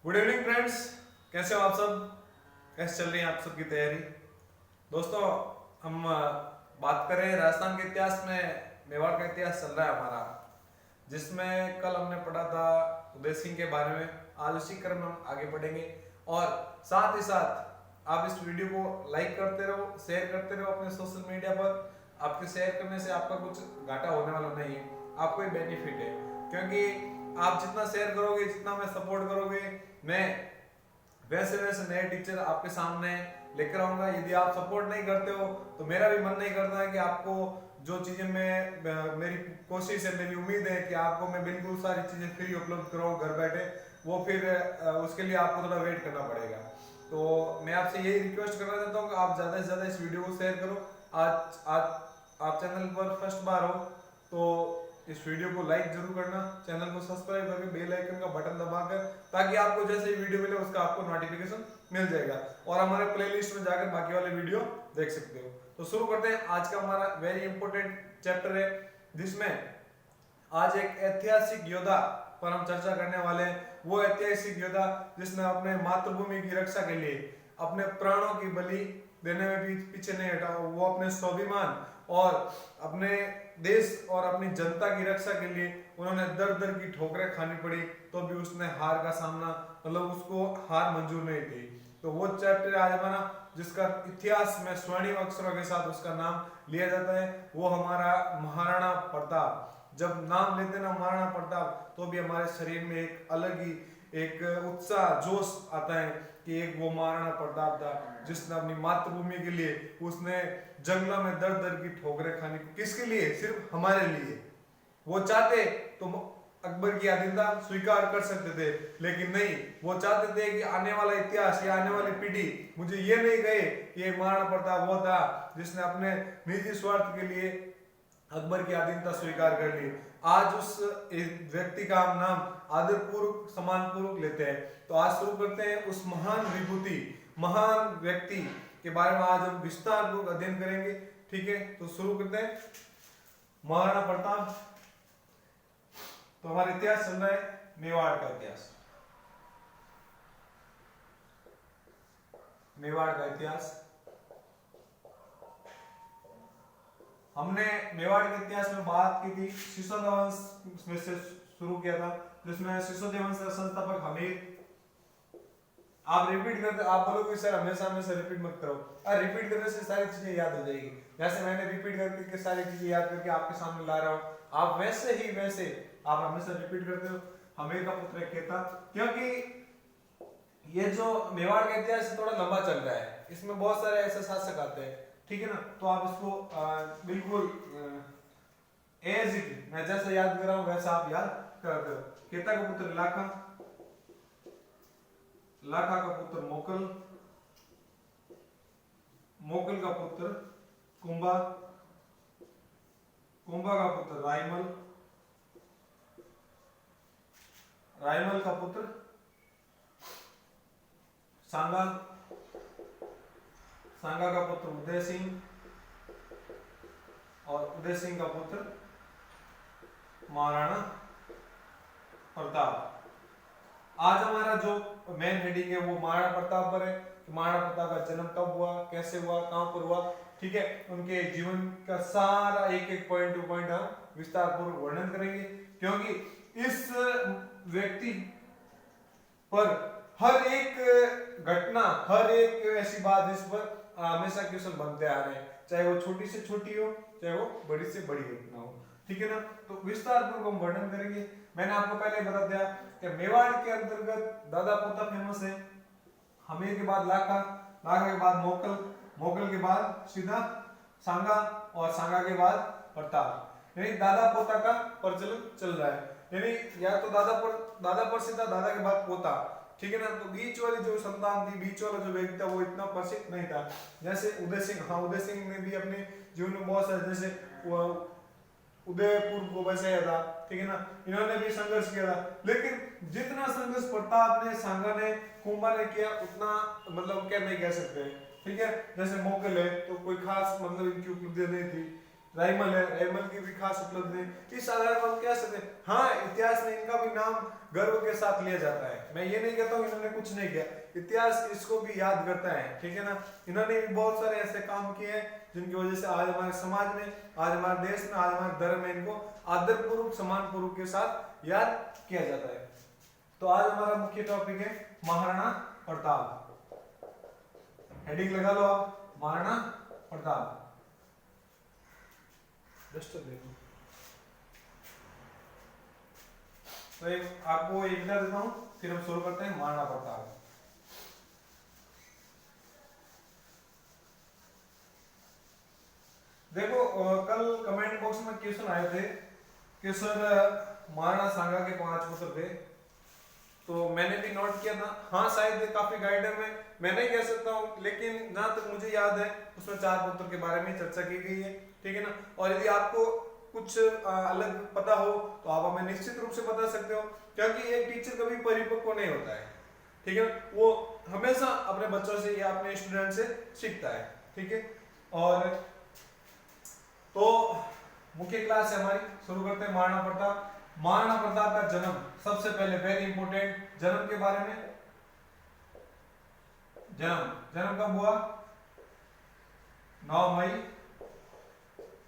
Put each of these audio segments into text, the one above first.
Good evening friends, कैसे हो आप सब? कैसे चल रही है आप सबकी तैयारी? दोस्तों, हम बात कर रहे हैं राजस्थान के इतिहास में। मेवाड़ का इतिहास चल रहा है हमारा, जिसमें कल हमने पढ़ा था उदय सिंह के बारे में। आज उसी क्रम में हम आगे बढ़ेंगे और साथ ही साथ आप इस वीडियो को लाइक करते रहो, शेयर करते रहो अपने सोशल मीडिया पर। आपके शेयर करने से आपका कुछ घाटा होने वाला नहीं है, आपको ही बेनिफिट है, क्योंकि आप जितना शेयर करोगे, जितना मैं सपोर्ट करोगे, मैं वैसे वैसे नए टीचर आपके सामने लेकर आऊंगा। यदि आप सपोर्ट नहीं करते हो तो मेरा भी मन नहीं करता है कि आपको जो चीजें मैं मेरी कोशिश है, मेरी उम्मीद है कि आपको मैं बिल्कुल सारी चीजें फ्री उपलब्ध कराऊं घर बैठे, वो फिर उसके लिए आपको थोड़ा वेट करना पड़ेगा। तो मैं आपसे यही रिक्वेस्ट करना चाहता हूँ कि आप ज्यादा से ज्यादा इस वीडियो को शेयर करो। आज आज आप चैनल पर फर्स्ट बार हो तो इस वीडियो को लाइक जरूर करना, चैनल को सब्सक्राइब करके बेल आइकन का बटन दबाकर, ताकि आपको जैसे ही वीडियो मिले उसका आपको नोटिफिकेशन मिल जाएगा और हमारे प्लेलिस्ट में जाकर बाकी वाले वीडियो देख सकते हो। तो शुरू करते हैं। आज का हमारा वेरी इंपॉर्टेंट चैप्टर है, जिसमें आज एक ऐतिहासिक योद्धा पर हम चर्चा करने वाले हैं। वो ऐतिहासिक योद्धा जिसने अपने मातृभूमि की रक्षा के लिए अपने प्राणों की बलि देने में भी पीछे नहीं हटा। वो अपने स्वाभिमान और अपने देश और अपनी जनता की रक्षा के लिए उन्होंने दर दर की ठोकरें खानी पड़ी, तो भी उसने हार का सामना, मतलब उसको हार मंजूर नहीं थी। तो वो चैप्टर आज हमारा, जिसका इतिहास में स्वर्णिम अक्षरों के साथ उसका नाम लिया जाता है, वो हमारा महाराणा प्रताप। जब नाम लेते ना महाराणा प्रताप, तो भी हमारे शरीर में एक अलग ही एक उत्साह, जोश आता है कि एक वो महाराणा प्रताप था जिसने अपनी मातृभूमि के लिए उसने जंगलों में दर दर की ठोकरें खानी। किसके लिए? सिर्फ हमारे लिए। वो चाहते तो अकबर की आधीनता स्वीकार कर सकते थे, लेकिन नहीं, वो चाहते थे कि आने वाला इतिहास या आने वाली पीढ़ी मुझे ये नहीं कहे कि ये महाराणा प्रताप वो था जिसने अपने निजी स्वार्थ के लिए अकबर की आधीनता स्वीकार कर ली। आज उस व्यक्ति का हम नाम आदरपूर्वक, सम्मानपूर्वक लेते हैं। तो आज शुरू करते हैं उस महान विभूति, महान व्यक्ति के बारे में आज हम विस्तार पूर्वक अध्ययन करेंगे। ठीक है, तो शुरू करते हैं। महाराणा प्रताप। तो हमारा इतिहास चल रहा है मेवाड़ का इतिहास। मेवाड़ का इतिहास हमने मेवाड़ के इतिहास में बात की थी, सिसोदिया वंश में से शुरू किया था, जिसमें सिसोदिया वंश का संस्थापक हमीर। आप रिपीट करते, आप बोलोगे सर हमेशा हमेशा रिपीट मत करो। और रिपीट करने से सारी चीजें याद हो जाएगी। जैसे मैंने रिपीट करके सारी चीजें याद करके आपके सामने ला रहा हूँ, आप वैसे ही वैसे आप हमेशा रिपीट करते हो। हमीर का पुत्र एक था, क्योंकि ये जो मेवाड़ का इतिहास थोड़ा लंबा चल रहा है, इसमें बहुत सारे ऐसे शासक आते हैं, ठीक है ना। तो आप इसको बिल्कुल एज इट मैं जैसे याद कर रहा हूं वैसा आप याद करते हो। केता का पुत्र लाखा, लाखा का पुत्र मोकल, मोकल का पुत्र कुंभा, कुंभा का पुत्र रायमल, रायमल का पुत्र सांगा, सांगा का पुत्र उदय सिंह और उदय सिंह का पुत्र महाराणा प्रताप। आज हमारा जो मेन हेडिंग है वो महाराणा प्रताप पर है कि महाराणा प्रताप का जन्म कब हुआ, कैसे हुआ, कहां पर हुआ। ठीक है, उनके जीवन का सारा एक एक पॉइंट टू पॉइंट हम विस्तार पूर्वक वर्णन करेंगे, क्योंकि इस व्यक्ति पर हर एक घटना, हर एक ऐसी बात इस पर हमेशा क्वेश्चन बनते आ रहे हैं, चाहे वो छोटी से छोटी हो, चाहे वो बड़ी से बड़ी घटना हो। ठीक है ना, तो विस्तार पूर्वक हम वर्णन करेंगे। मैंने आपको पहले बता दिया कि मेवाड़ के अंतर्गत दादा पोता फेमस है, हमीर के बाद लाखा, लाखा के बाद मोकल, मोकल के बाद सीधा सांगा और सांगा के बाद प्रताप। यानी दादा पोता का प्रचलन चल रहा है, यानी या तो दादा पर सीधा, दादा के बाद पोता। ठीक है ना, तो बीच वाली जो संतान थी, बीच वाला जो व्यक्ति था वो इतना प्रसिद्ध नहीं था। जैसे उदय सिंह, हाँ उदय सिंह ने भी अपने जीवन में बहुत सारे, जैसे उदयपुर को बचाया था, ठीक है ना, इन्होंने भी संघर्ष किया था, लेकिन जितना संघर्ष प्रताप ने, सांगा ने, कुंभा ने किया, उतना मतलब क्या नहीं कह सकते। ठीक है, जैसे मोकल है तो कोई खास मतलब इनकी उपलब्धि नहीं थी। राइमल है, राइमल की भी खास उपलब्धि है। इस आधार पर हम कह सकते हैं हाँ इतिहास में इनका भी नाम गर्व के साथ लिया जाता है। मैं ये नहीं कहता हूँ इन्होंने कुछ नहीं किया, इतिहास इसको भी याद करता है, ठीक है ना। इन्होंने भी बहुत सारे ऐसे काम किए हैं जिनकी वजह से आज हमारे समाज में, आज हमारे देश में, आज हमारे धर्म में इनको आदर पूर्वक, सम्मान पूर्वक के साथ याद किया जाता है। तो आज हमारा मुख्य टॉपिक है महाराणा प्रताप। हेडिंग लगा लो आप, महाराणा प्रताप। देखो तो एक आपको एक बता देता हूं, फिर हम शुरू करते हैं महाराणा प्रताप। देखो कल कमेंट बॉक्स में क्वेश्चन आए थे कि सर महाराणा सांगा के 5 पुत्र थे, तो मैंने भी नोट किया था। हाँ शायद काफी गाइडर में मैं नहीं कह सकता हूँ, लेकिन जहां तक मुझे याद है उसमें 4 पुत्र के बारे में चर्चा की गई है, ठीक है ना। और यदि आपको कुछ अलग पता हो तो आप हमें निश्चित रूप से बता सकते हो, क्योंकि एक टीचर कभी परिपक्व नहीं होता है, ठीक है। वो हमेशा अपने बच्चों से या अपने स्टूडेंट से सीखता है, ठीक है। और तो मुख्य क्लास है हमारी, शुरू करते हैं महाराणा प्रताप। महाराणा प्रताप का जन्म, सबसे पहले वेरी इंपोर्टेंट जन्म के बारे में। जन्म कब हुआ? 9 मई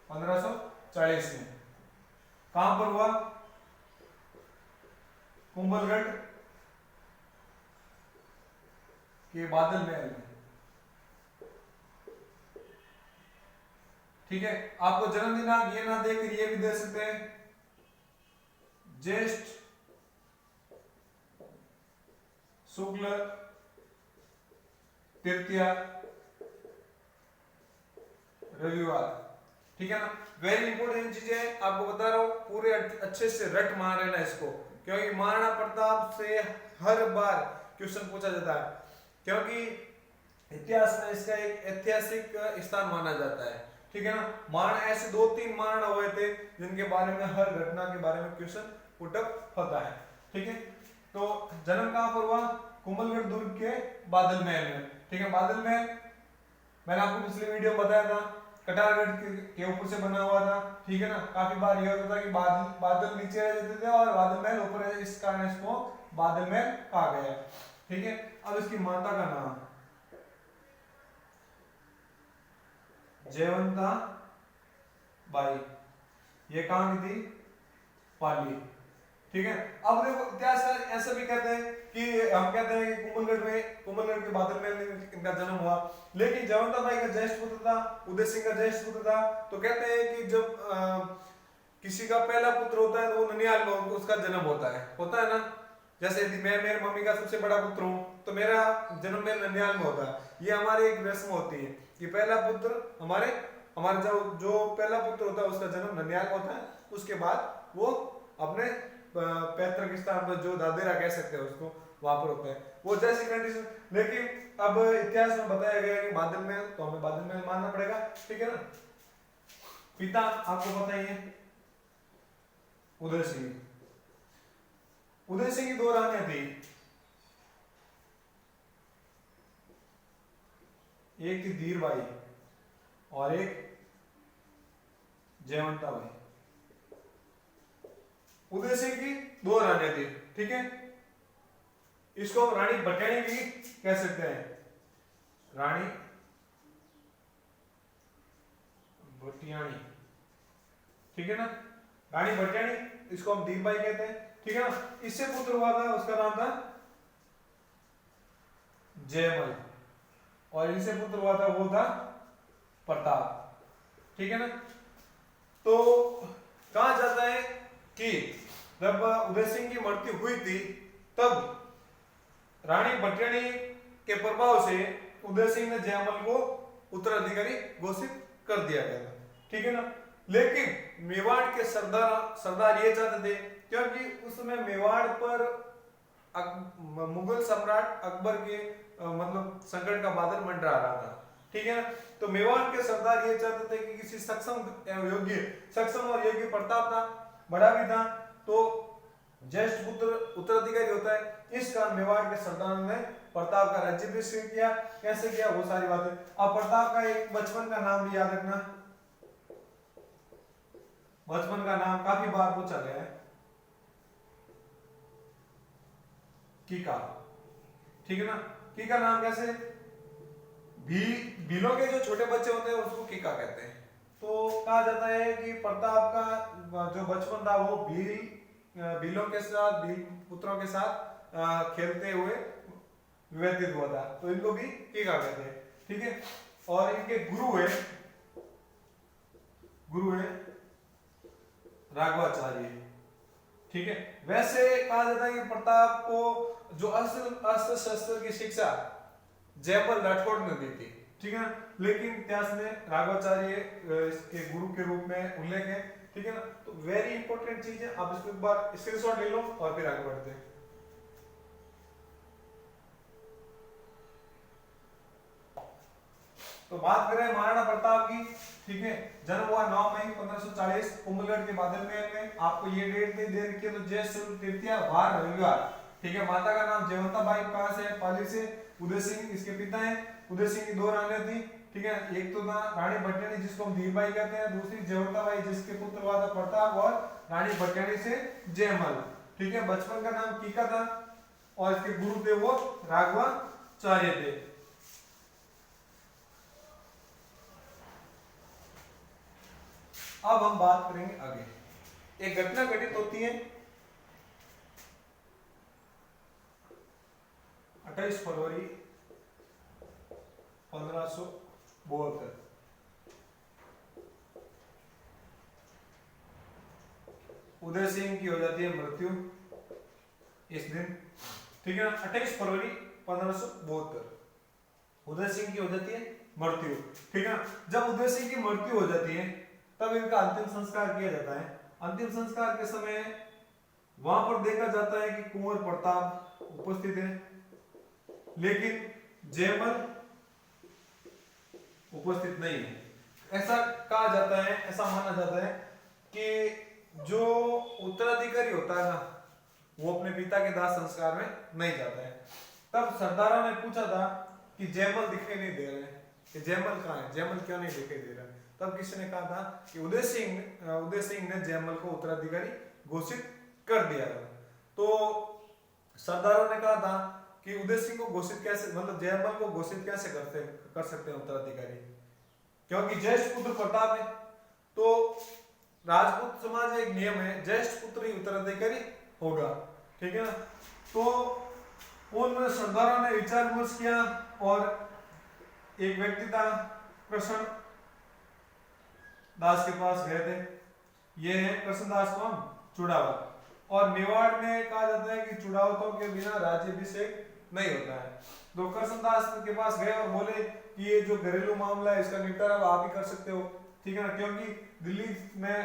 1540 में। कहां पर हुआ? कुंभलगढ़ के बादल महल में, ठीक है। आपको जन्म दिनांक ये ना देकर ये भी दे सकते हैं, ज्येष्ठ शुक्ल तृतीया रविवार, ठीक है ना। वेरी इंपोर्टेंट चीजें आपको बता रहा हूं, पूरे अच्छे से रट मान लेना इसको, क्योंकि महाराणा प्रताप से हर बार क्वेश्चन पूछा जाता है, क्योंकि इतिहास में इसका एक ऐतिहासिक स्थान माना जाता है, ठीक है ना। महाराणा ऐसे 2-3 महाराणा हुए थे जिनके बारे में हर घटना के बारे में क्वेश्चन पुटअप होता है, ठीक है। तो जन्म कहां पर हुआ? कुंभलगढ़ दुर्ग के बादल महल में, ठीक है। बादल महल मैंने आपको पिछले वीडियो में बताया था, कटारगढ़ के ऊपर से बना हुआ था, ठीक है ना। काफी बार यह होता था कि बादल नीचे रह जाते थे और बादल महल ऊपर है, इस कारण इसको बादल महल कहा गया, ठीक है। अब इसकी माता का नाम जयवंता बाई, ये कहां की थी? पाली, ठीक है। अब देखो इतिहासकार ऐसा भी कहते हैं कि हम कहते हैं कि कुंभलगढ़ के बादल में इनका जन्म हुआ, लेकिन जयवंता बाई का ज्येष्ठ पुत्र था, उदय सिंह का ज्येष्ठ पुत्र था। तो कहते हैं कि जब किसी का पहला पुत्र होता है तो वो ननिहाल में उसका जन्म होता है ना। जैसे यदि मैं मेरी मम्मी का सबसे बड़ा पुत्र हूँ तो मेरा जन्म मेरे ननिहाल में होता है। ये हमारी एक रस्म होती है कि पहला पुत्र हमारे जो पहला पुत्र होता है उसका जन्म ननिहाल में होता है, उसके बाद वो अपने पैतृक स्थान पर, जो दादेरा कह सकते हैं उसको, वहां पर होता है वो जैसी कंडीशन। लेकिन अब इतिहास में बताया गया है कि बादल महल, तो हमें बादल महल मानना पड़ेगा, ठीक है ना। पिता आपको बताइए उदय सिंह। उदय सिंह की 2 रानियां थी, एक थी धीरबाई और एक जयवंता बाई। उदय सिंह की 2 रानियां थी, ठीक है। इसको रानी भटियाणी भी कह सकते हैं, रानी भटियाणी, ठीक है ना। रानी भटियाणी, इसको हम धीरबाई कहते हैं, ठीक है ना। इससे पुत्र हुआ था, उसका नाम था जयमल, और इनसे पुत्र हुआ था वो था प्रताप, ठीक है ना। तो कहा जाता है कि जब उदय सिंह की मृत्यु हुई थी तब रानी भटियाणी के प्रभाव से उदय सिंह ने जयमल को उत्तराधिकारी घोषित कर दिया गया था, ठीक है ना। लेकिन मेवाड़ के सरदार ये चाहते थे, क्योंकि उस समय मेवाड़ पर मुगल सम्राट अकबर के मतलब संकट का बादल मंडरा रहा था, ठीक है ना। तो मेवाड़ के सरदार ये चाहते थे कि किसी सक्षम और योग्य प्रताप था, बड़ा भी था, तो ज्येष्ठ पुत्र उत्तराधिकारी होता है। इस कारण मेवाड़ के सरदारों ने प्रताप का राज्याभिषेक किया। कैसे किया वो सारी बातें। अब प्रताप का एक बचपन का नाम भी याद रखना, बचपन का नाम काफी बार पूछा गया है, कीका। ठीक है ना, कीका नाम कैसे, भीलों के जो छोटे बच्चे होते हैं उसको कीका कहते हैं। तो कहा जाता है कि प्रताप का जो बचपन था वो भीलों के साथ, भील पुत्रों के साथ खेलते हुए व्यतीत हुआ था, तो इनको भी कीका कहते हैं। ठीक है, और इनके गुरु है राघवाचार्य। ठीक है, वैसे कहा जाता है कि प्रताप को जो अस्त्र शस्त्र की शिक्षा जयमल राठौड़ ने दी थी। ठीक है ना, लेकिन इतिहास में राघवाचार्य इसके गुरु के रूप में उल्लेख है। ठीक है ना, तो वेरी इंपॉर्टेंट चीज है, आप इसको एक बार स्क्रीनशॉट ले लो और फिर आगे बढ़ते हैं। तो बात करें महाराणा प्रताप की। ठीक है, जन्म हुआ 9 मई 1540 कुंभलगढ़ के बादल महल में। आपको ये डेट नहीं दे रखी है, तो ज्येष्ठ शुक्ल तृतीया वार रविवार। ठीक है, माता का नाम जयवंता बाई, कहां से, पाली से। उदय सिंह इसके पिता हैं। उदय सिंह की 2 रानियां थी। ठीक है, एक तो रानी भट्टाणी जिसको हम धीरबाई कहते हैं, दूसरी जयवंता बाई जिसके पुत्र हुआ था प्रताप, और रानी भट्टाणी से जयमल। ठीक है, बचपन का नाम कीका था और इसके गुरु थे वो राघवाचार्य थे। अब हम बात करेंगे आगे। एक घटना घटित होती है 28 फरवरी 1572। उदय सिंह की हो जाती है मृत्यु इस दिन। ठीक है ना, 28 फरवरी 1572 उदय सिंह की हो जाती है मृत्यु। ठीक है ना, जब उदय सिंह की मृत्यु हो जाती है तब इनका अंतिम संस्कार किया जाता है। अंतिम संस्कार के समय वहां पर देखा जाता है कि कुंवर प्रताप उपस्थित है, लेकिन जयमल उपस्थित नहीं है। ऐसा कहा जाता है, ऐसा माना जाता है कि जो उत्तराधिकारी होता है ना, वो अपने पिता के दाह संस्कार में नहीं जाता है। तब सरदारों ने पूछा था कि जयमल दिखाई नहीं दे रहे, कि जयमल कहाँ है, जयमल क्यों नहीं दिखाई दे रहा है। तब किसी ने कहा था कि उदय सिंह ने जयमल को उत्तराधिकारी घोषित कर दिया था। तो सरदारों ने कहा था कि उदय सिंह को घोषित कैसे, मतलब जयमल को घोषित कैसे कर सकते हैं उत्तराधिकारी, क्योंकि ज्येष्ठ पुत्र प्रताप है। तो राजपूत समाज में एक नियम है, ज्येष्ठ पुत्र ही उत्तराधिकारी होगा। ठीक है ना, तो उन सरदारों ने विचार विमर्श किया और एक व्यक्ति था कृष्ण दास के पास गए थे। ये है कृष्णदास कौन, चुड़ावत। और मेवाड़ में कहा जाता है कि चुड़ावतों के बिना राज्याभिषेक नहीं होता है। तो कृष्णदास के पास गए और बोले कि ये जो घरेलू मामला है इसका निपटारा आप ही कर सकते हो। ठीक है ना, क्योंकि दिल्ली में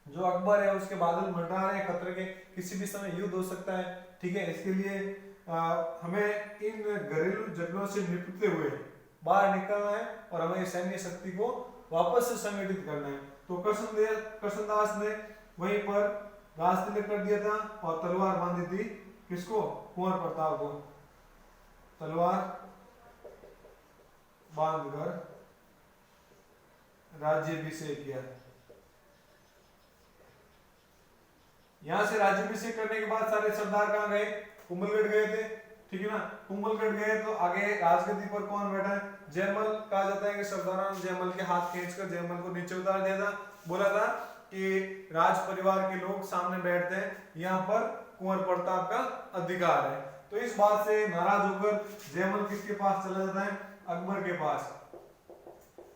जो अकबर है उसके बादल मंडरा रहे हैं खतरे के, किसी भी समय युद्ध हो सकता है। ठीक है, इसके लिए हमें इन घरेलू झगड़ों से निपटते हुए बाहर निकलना है और हमें सैन्य शक्ति को वापस से संगठित करना है। तो कृष्णदास ने वहीं पर राज तिलक कर दिया था और तलवार बांधी थी, किसको, कुंवर प्रताप को। तलवार बांधकर राज्याभिषेक किया। यहां से राज्याभिषेक करने के बाद सारे सरदार कहां गए, कुंभलगढ़ गए थे। ठीक है ना, कुंभलगढ़ गए तो आगे राजगद्दी पर कौन बैठा है, जयमल। कहा जाता है कि सरदारों ने जयमल के हाथ खींचकर जयमल को नीचे उतार दिया था। बोला था कि राज परिवार के लोग सामने बैठते हैं, यहाँ पर कुंवर प्रताप का अधिकार है। तो इस बात से नाराज होकर जयमल किसके पास चला जाता है, अकबर के पास।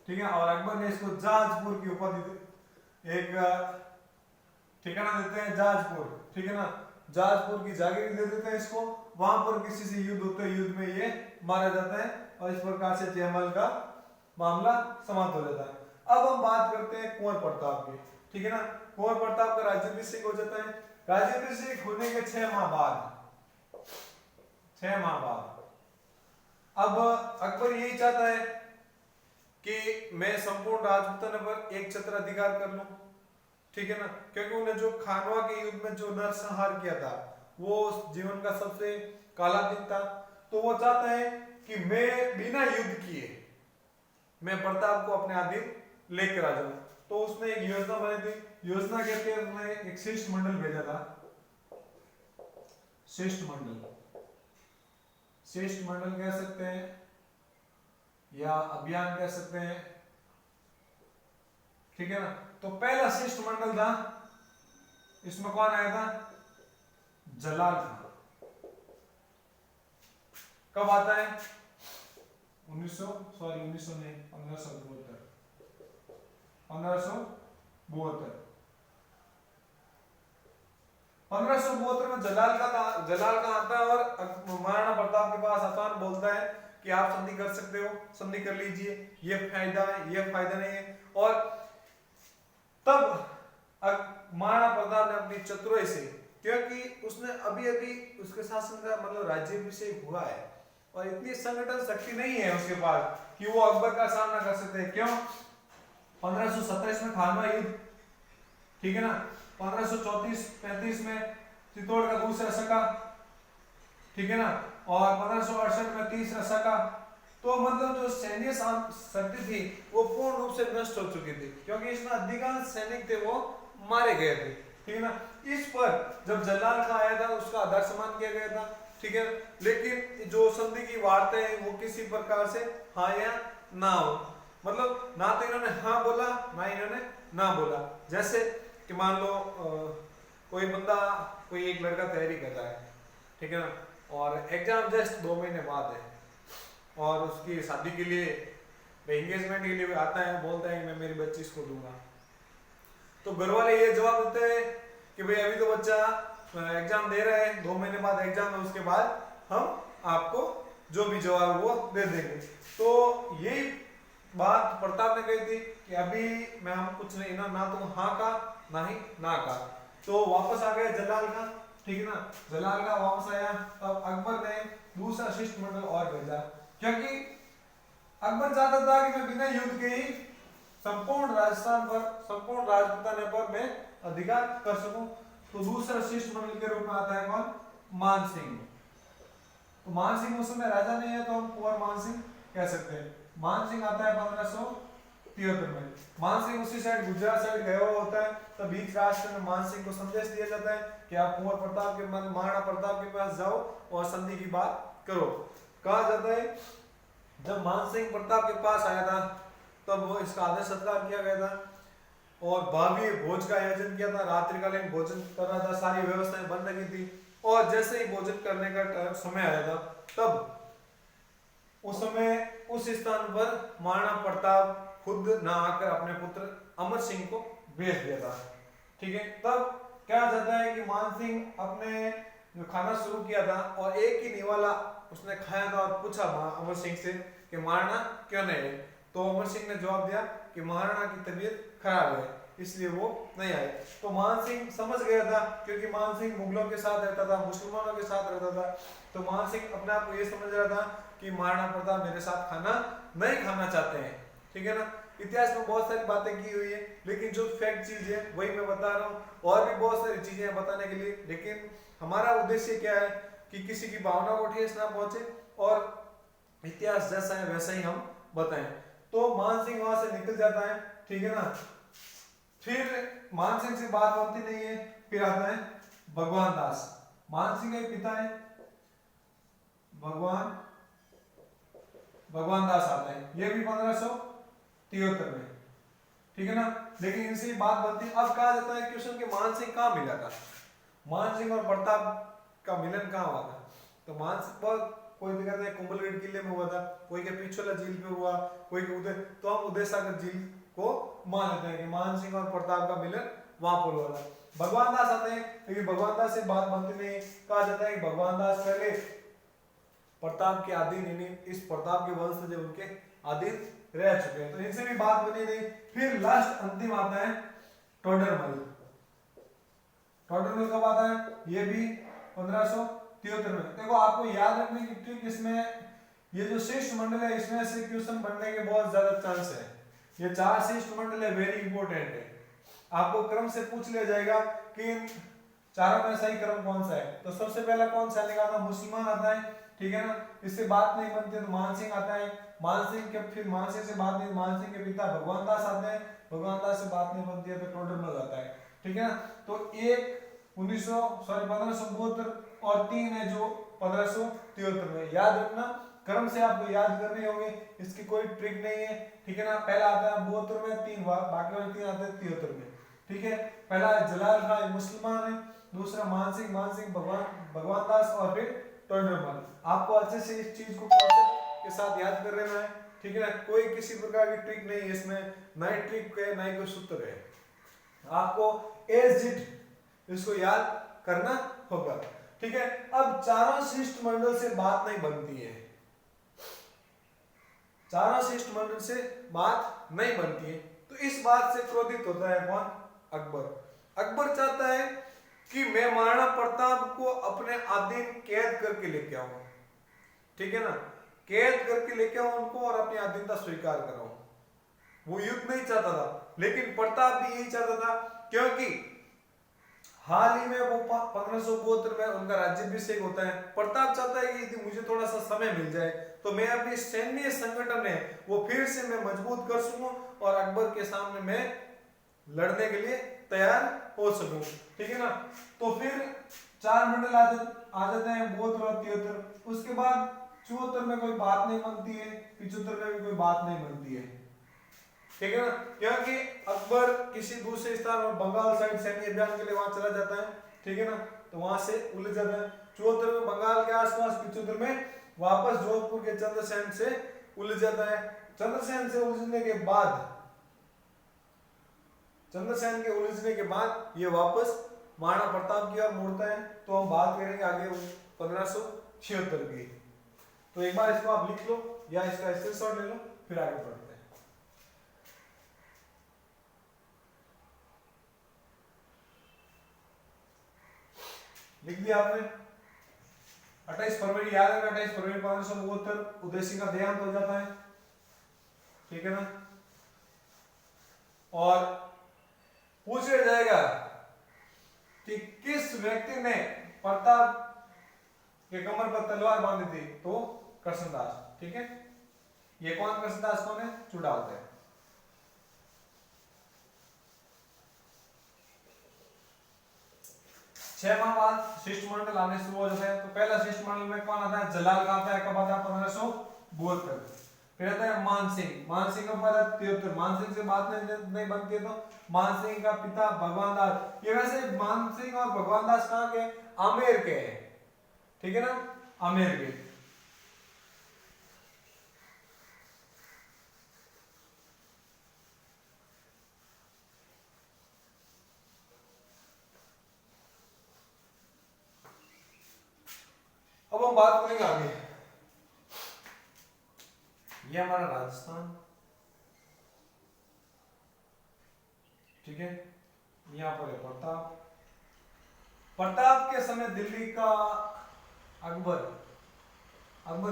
ठीक है, और अकबर ने इसको जाजपुर की उपाधि एक ठिकाना देते हैं, जाजपुर। ठीक है ना, जाजपुर की जागीर दे देते हैं इसको। वहां पर किसी से युद्ध होता है, युद्ध में ये मारा जाता है और इस प्रकार से जयमल का मामला समाप्त हो जाता है। अब हम बात करते हैं कुंवर प्रताप की। ठीक है ना, कुंवर प्रताप का राज्याभिषेक हो जाता है। राज्याभिषेक होने के 6 माह बाद, 6 माह बाद अब अकबर यही चाहता है कि मैं संपूर्ण राजपूताना पर एक छत्र अधिकार कर लूं। ठीक है ना, क्योंकि उन्हें जो खानवा के युद्ध में जो नरसंहार किया था वो जीवन का सबसे काला दिन था। तो वो चाहता है कि मैं बिना युद्ध किए मैं प्रताप को अपने अधीन लेकर आ जाऊं। तो उसने एक योजना बनाई थी योजना के तहत में एक शिष्टमंडल भेजा था, शिष्टमंडल कह सकते हैं या अभियान कह सकते हैं, ठीक है ना। तो पहला शिष्टमंडल था, इसमें कौन आया था? जलाल खान। कब आता है? 1572 में जलाल का आता है और महाराणा प्रताप के पास आता है, बोलता है कि आप संधि कर सकते हो, संधि कर लीजिए, ये फायदा है, ये फायदा नहीं है। और तब महाराणा प्रताप ने अपनी चतुराई से, क्योंकि उसने अभी उसके शासन का मतलब राज्याभिषेक हुआ है और इतनी संगठन शक्ति नहीं है उसके पास कि वो अकबर का सामना कर सकते हैं। क्यों? 1527 में खानवा युद्ध, ठीक है ना, 1534-35 में चित्तौड़ का दूसरा सका, ठीक है ना, और 1568 में तीसरा सका। तो मतलब जो सैन्य शक्ति थी वो पूर्ण रूप से नष्ट हो चुकी थी, क्योंकि इसमें अधिकांश सैनिक थे वो मारे गए थे, ठीक है ना। इस पर जब जलाल खां आया था उसका आदर सम्मान किया गया था, ठीक है। लेकिन जो संधि की वार्ता है वो किसी प्रकार से हाँ या ना हो, मतलब ना तो इन्होंने हाँ बोला ना इन्होंने ना बोला। जैसे कि मान लो कोई बंदा, कोई एक लड़का तैयारी कर रहा है, ठीक है ना, और एग्जाम जस्ट 2 महीने बाद है और उसकी शादी के लिए, एंगेजमेंट के लिए आता है, बोलता है कि मैं मेरी बच्ची इसको दूंगा। तो घर वाले ये जवाब देते हैं कि भाई अभी तो बच्चा एग्जाम दे रहे हैं, 2 महीने बाद एग्जाम है, उसके बाद हम आपको जो भी जवाब वो दे देंगे। तो यही बात प्रताप ने कही थी कि अभी मैं हम कुछ नहीं, ना तुम हाँ का ना ही ना का। तो वापस आ गया जलाल का, ठीक है ना, जलाल का वापस आया। तब अकबर ने दूसरा शिष्टमंडल और भेजा, क्योंकि अकबर चाहता था कि मैं बिना युद्ध के ही संपूर्ण राजस्थान पर, संपूर्ण राजपूताने पर मैं अधिकार कर सकूं। तो दूसरा शिष्टमंडल के रूप में आता है कौन? मान सिंह। तो मान सिंह उस समय राजा नहीं है तो हम कुंवर मान सिंह कह सकते हैं। मान सिंह आता है 1573 में। मान सिंह उसी साइड गुजरात साइड गया हुआ होता है, तो बीच राष्ट्र में मान सिंह को संदेश दिया जाता है कि आप कुंवर प्रताप के, महाराणा प्रताप के पास जाओ और संधि की बात करो। कहा जाता है जब मान सिंह प्रताप के पास आया था तब वो इसका आदर सत्कार किया गया था और भव्य भोज का आयोजन किया था, रात्रिकालीन भोजन कर रहा था, सारी व्यवस्थाएं बन रही थी। और जैसे ही भोजन करने का समय आया था तब उस समय उस स्थान पर महाराणा प्रताप खुद ना आकर अपने पुत्र अमर सिंह को भेज दिया था, ठीक है। तब क्या जाता है कि मान सिंह अपने जो खाना शुरू किया था और एक ही निवाला उसने खाया था और पूछा अमर सिंह से कि महाराणा क्यों नहीं है। तो अमर सिंह ने जवाब दिया कि महाराणा की तबीयत खराब है इसलिए वो नहीं आए। तो मान सिंह समझ गया था, क्योंकि मान सिंह मुगलों के साथ रहता था, मुसलमानों के साथ रहता था, तो मान सिंह अपने आप को ये समझ रहा था कि महाराणा प्रताप मेरे साथ खाना नहीं खाना चाहते हैं, ठीक है ना। इतिहास में बहुत सारी बातें की हुई है, लेकिन जो फैक्ट चीज है वही मैं बता रहा हूँ, और भी बहुत सारी चीजें हैं बताने के लिए, लेकिन हमारा उद्देश्य क्या है कि किसी की भावना को ठेस ना पहुंचे और इतिहास जैसा है वैसा ही हम बताएं। तो मान सिंह वहां से निकल जाता है, ठीक है ना। फिर मान सिंह से बात बनती नहीं है, फिर आता है भगवान दास। मान सिंह के पिता है भगवान दास आता है, ये भी 1573 में, ठीक है ना। लेकिन इनसे बात बनती, अब कहा जाता है क्वेश्चन कि मान सिंह कहाँ मिला था, मान सिंह और प्रताप का मिलन कहाँ हुआ था। तो मान सिंह बहुत, कोई भी कहते हैं कुंभलगढ़ किले में हुआ था, कोई के पिछोला झील पे हुआ, कोई के उदय, तो हम उदय सागर झील को मान लेते हैं कि मान सिंह और प्रताप का मिलन वहां पर हुआ था। भगवान दास आते हैं, लेकिन भगवान दास से बात बनती नहीं। कहा जाता है कि भगवान दास पहले प्रताप के अधीन, इस प्रताप के वंश जो उनके अधीन रह चुके हैं, तो इनसे भी बात बनी नहीं। फिर लास्ट अंतिम आता है टोडरमल। टोडरमल कब आता है? ये भी 1573 में। देखो आपको याद रखने की ट्रिक इसमें, ये जो शिष्टमंडल है इसमें से क्वेश्चन बनने के बहुत ज्यादा चांस है। ये 4 शिष्टमंडल है, वेरी इंपॉर्टेंट है, आपको क्रम से पूछ लिया जाएगा कि चारों में सही क्रम कौन सा है? तो सबसे पहला कौन सा निकाला था? मुसलमान आता है, ठीक है ना। इससे बात नहीं बनती तो मान सिंह आता है, मान सिंह के फिर मान सिंह से बात नहीं, मान सिंह के पिता भगवान दास आते हैं, भगवान दास से बात नहीं बनती है तो टोडरमल आता है, ठीक है ना। तो एक 1572 और 3 है जो 1573 में। याद रखना, क्रम से आपको याद करने होंगे, इसकी कोई ट्रिक नहीं है, ठीक है ना। पहला आता है 72 में, 3 बाकी वाले 3 आते हैं 73 में, ठीक है। पहला जलाल खान मुसलमान है, दूसरा मान सिंह भगवान दास और फिर टोडरमल। आपको अच्छे से इस चीज को कॉन्सेप्ट के साथ याद कर लेना है, ठीक है ना। कोई किसी प्रकार की ट्रिक नहीं है इसमें, ना ही ट्रिक है ना ही कोई सूत्र है, आपको एज इट इसको याद करना होगा, ठीक है। अब चारों शिष्टमंडल से बात नहीं बनती है, चारों शिष्टमंडल से बात नहीं बनती है, तो इस बात से क्रोधित होता है कौन? अकबर। अकबर चाहता है कि मैं महाराणा प्रताप को अपने अधीन कैद करके लेके आऊं, ठीक है ना, कैद करके लेके आऊं उनको और अपनी अधीनता स्वीकार कराऊं। वो युद्ध नहीं चाहता था, लेकिन प्रताप भी यही चाहता था, क्योंकि हाल ही में वो 1572 में उनका राज्याभिषेक होता है। प्रताप चाहता है कि मुझे थोड़ा सा समय मिल जाए तो मैं अपनी सैन्य संगठन है वो फिर से मैं मजबूत कर सकूं और अकबर के सामने मैं लड़ने के लिए तैयार हो सकूं, ठीक है ना। तो फिर 4 मंडल आ जाते हैं, 72 और 73। उसके बाद 74 में कोई बात नहीं बनती है, 75 में भी कोई बात नहीं बनती है, ठीक है ना। क्योंकि अकबर किसी दूसरे स्थान और बंगाल साइड सैन्य अभियान के लिए वहां चला जाता है, ठीक है ना, तो वहां से उलझ जाता है। 74 में बंगाल के आसपास, 75 में वापस जोधपुर के चंद्रसेन से उलझ जाता है। चंद्रसेन से उलझने के बाद चंद्रसेन के उलझने के बाद ये वापस महाराणा प्रताप की ओर मुड़ता है। तो हम बात करेंगे आगे 1576 की। तो एक बार इसको आप लिख लो या इसका स्क्रीनशॉट ले लो, फिर आगे बढ़ते हैं। लिख दिया आपने? 28 फरवरी याद है, 28 फरवरी 1572 उदय सिंह का देहांत हो जाता है, ठीक है ना। और पूछा जाएगा कि किस व्यक्ति ने प्रताप के कमर पर तलवार बांधी थी? तो कृष्णदास, ठीक है। ये कौन कृष्णदास कौन है? चुड़ाल है। छह माह बाद शिष्टमंडल आने शुरू हो जाते हैं। तो पहला शिष्टमंडल में कौन आता है? जलाल का आता है। कब आता है? 1572। फिर आता है मान सिंह। मान सिंह का 73। मान सिंह से बात नहीं बनती है तो मान सिंह का पिता भगवान दास। ये वैसे मान सिंह और भगवान दास कहाँ के? आमेर के हैं, ठीक है ना, आमेर के। अब हम बात करेंगे आगे। ये हमारा राजस्थान, ठीक है। यहां पर है प्रताप। प्रताप के समय दिल्ली का अकबर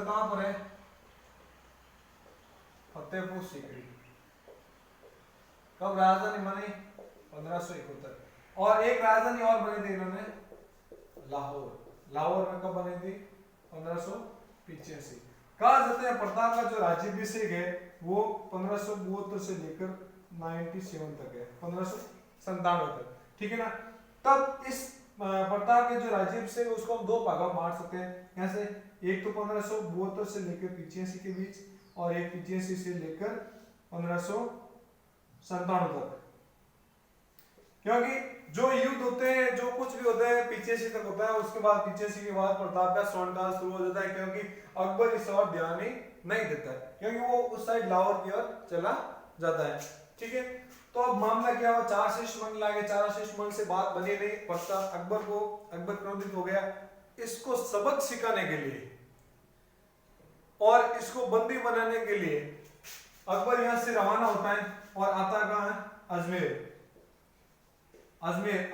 कहां पर है? फतेहपुर सीकरी। कब राजधानी बनी? 1571। और एक राजधानी और बनी थी इन्होंने, लाहौर में कब बनी थी? 1585। कहा जाता है प्रताप का जो राज्याभिषेक है वो 1572 से लेकर 97 तक है, 1597 तक, ठीक है ना। तब इस प्रताप के जो राज्याभिषेक है उसको हम दो भागों में बांट सकते हैं। कैसे? एक तो 1572 से लेकर 85 के बीच और एक 85 से लेकर 1597 तक। क्योंकि जो युद्ध होते हैं, जो कुछ भी होता है 85 तक होता है, उसके बाद 85 के बाद प्रताप का स्वर्णकाल शुरू हो जाता है। क्योंकि अकबर इस ओर ध्यान ही नहीं देता है, क्योंकि वो उस साइड लाहौर की ओर चला जाता है, ठीक है। तो अब मामला क्या हुआ? 4 शिष्टमंडल आ गए, 4 शिष्टमंडल से बात बनी नहीं। प्रताप अकबर क्रोधित हो गया। इसको सबक सिखाने के लिए और इसको बंदी बनाने के लिए अकबर यहां से रवाना होता है और आता कहां है? अजमेर।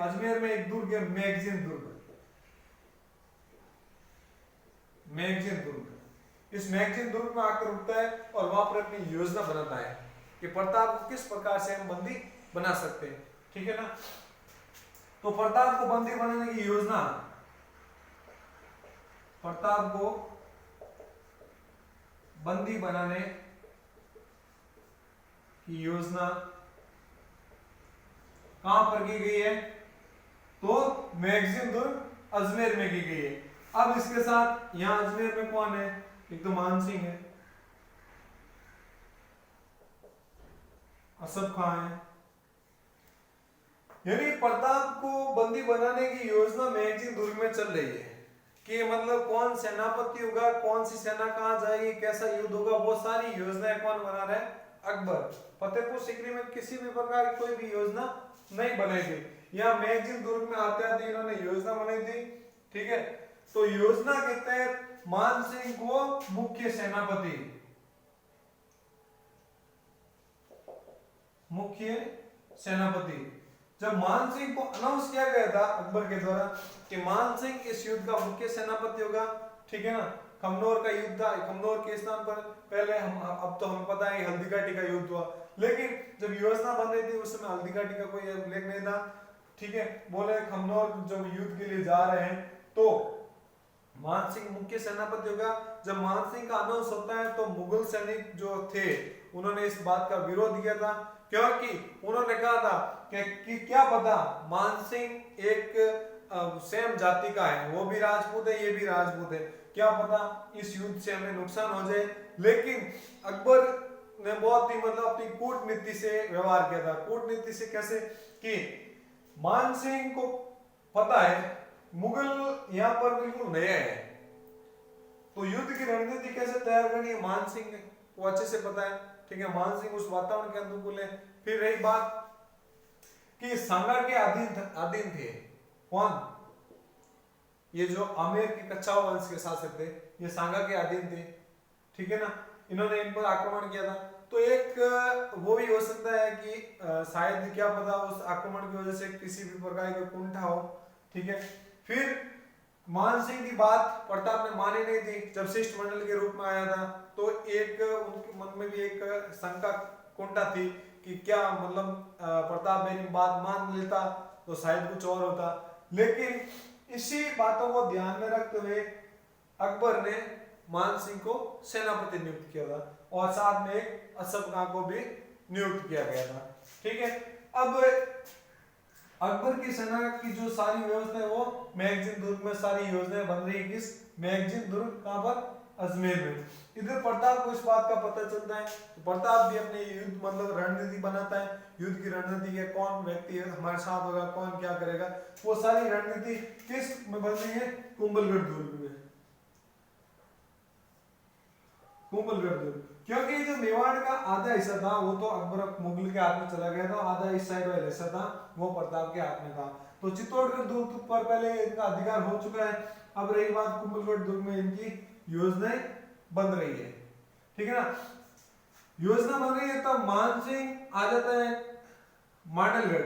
अजमेर में एक दुर्ग है, मैगजीन दुर्ग। इस मैगजीन दुर्ग में आकर रुकता है और वहां पर अपनी योजना बनाता है कि प्रताप को किस प्रकार से हम बंदी बना सकते हैं, ठीक है ना। तो प्रताप को बंदी बनाने की योजना, प्रताप को बंदी बनाने की योजना कहां पर की गई है? तो मैगजीन दुर्ग अजमेर में की गई है। अब इसके साथ यहां अजमेर में कौन है? एक तो मान सिंह है, असफ खान है। यानी प्रताप को बंदी बनाने की योजना मैगजीन दुर्ग में चल रही है कि मतलब कौन सेनापति होगा, कौन सी सेना कहां जाएगी, कैसा युद्ध होगा, वो सारी योजनाएं कौन बना रहा है? अकबर। फतेहपुर सीकरी में किसी भी प्रकार की कोई भी योजना नहीं बनाई थी। यहाँ मैगजीन दुर्ग में आते आते इन्होंने योजना बनाई थी। ठीक है, तो योजना के तहत मान सिंह को मुख्य सेनापति, मुख्य सेनापति, जब मान सिंह को अनाउंस किया गया था अकबर के द्वारा कि मान सिंह इस युद्ध का मुख्य सेनापति होगा, ठीक है ना। खमनोर का युद्ध था, खमनोर के स्थान पर पहले हम, अब तो हमें पता है हल्दी घाटी का युद्ध हुआ, लेकिन जब योजना बन रही थी उस समय हल्दी घाटी का कोई उल्लेख नहीं था। ठीक है, बोले खमनोर जब युद्ध के लिए जा रहे हैं तो मान सिंह मुख्य सेनापति होगा। जब मान सिंह का अनाउंस होता है तो मुगल सैनिक जो थे उन्होंने इस बात का विरोध किया था, क्योंकि उन्होंने कहा था कि क्या पता मान सिंह एक सेम जाति का है, वो भी राजपूत है, ये भी राजपूत है, क्या पता इस युद्ध से हमें नुकसान हो जाए। लेकिन अकबर ने बहुत ही मतलब अपनी कूटनीति से व्यवहार किया था। कूटनीति से कैसे? कि मान सिंह को पता है मुगल यहाँ पर बिल्कुल नया है, तो युद्ध की रणनीति कैसे तैयार करनी है मान सिंह को अच्छे से पता है। ठीक है, मान सिंह उस वातावरण के अनुकूल है। फिर रही बात कि सांगा के अधीन थे कौन? ये जो आमेर के कच्छावा वंश के शासक थे, ये सांगा के अधीन थे। ठीक है ना, इन्होंने इन पर आक्रमण किया था। तो एक वो भी हो सकता है कि शायद क्या पता उस आक्रमण की वजह से किसी भी प्रकार की कुंठा हो। ठीक है, फिर मान सिंह की बात प्रताप ने मानी नहीं थी। जब शिष्टमंडल के रूप में आया था तो एक उनके मन में भी एक शंका कुंठा थी कि क्या मतलब प्रताप मेरी बात मान लेता तो शायद कुछ और होता। लेकिन इसी बातों को ध्यान में रखते हुए अकबर ने मान सिंह को सेनापति नियुक्त किया था और साथ में एक असफ खां को भी नियुक्त किया गया था। ठीक है, अब अकबर की सेना की जो सारी व्यवस्था है वो मैगजीन दुर्ग में सारी योजनाएं बन रही है। किस? मैगजीन दुर्ग कहां पर? अजमेर में। इधर प्रताप को इस बात का पता चलता है तो प्रताप भी अपने युद्ध मतलब रणनीति बनाता है। युद्ध की रणनीति है, कौन व्यक्ति हमारे साथ होगा, कौन क्या करेगा, वो सारी रणनीति किस में बन रही है? कुंभलगढ़ दुर्ग में। कुंभलगढ़ दुर्ग, क्योंकि जो मेवाड़ का आधा हिस्सा था वो तो अकबर मुगल के हाथ में चला गया था, आधा इस साइड वाला हिस्सा था वो प्रताप के हाथ में था। तो चित्तौड़गढ़ दुर्ग पर पहले इनका अधिकार हो चुका है। अब रही बात कुंभलगढ़ दुर्ग में इनकी योजनाएं बन रही है। ठीक है ना, योजना बन रही है तब मान सिंह आ जाता है मांडलगढ़।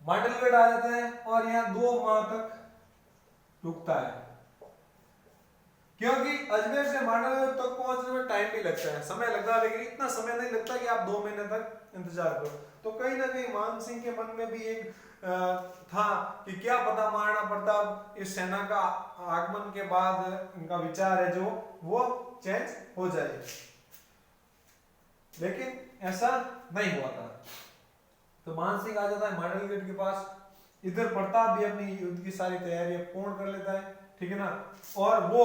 मांडलगढ़ आ जाता है और यहाँ 2 माह तक रुकता है, क्योंकि अजमेर से मांडलगढ़ तक पहुंचने में टाइम भी लगता है, समय लगता है, लेकिन इतना समय नहीं लगता कि आप 2 महीने तक इंतजार करो। तो कहीं ना कहीं मान सिंह के मन में भी एक था कि क्या पता महाराणा प्रताप इस सेना का आगमन के बाद इनका विचार है जो वो चेंज हो जाए, लेकिन ऐसा नहीं हुआ था। तो मान सिंह आ जाता है मांडलगढ़ के पास। इधर प्रताप भी अपनी युद्ध की सारी तैयारियां पूर्ण कर लेता है। ठीक है ना, और वो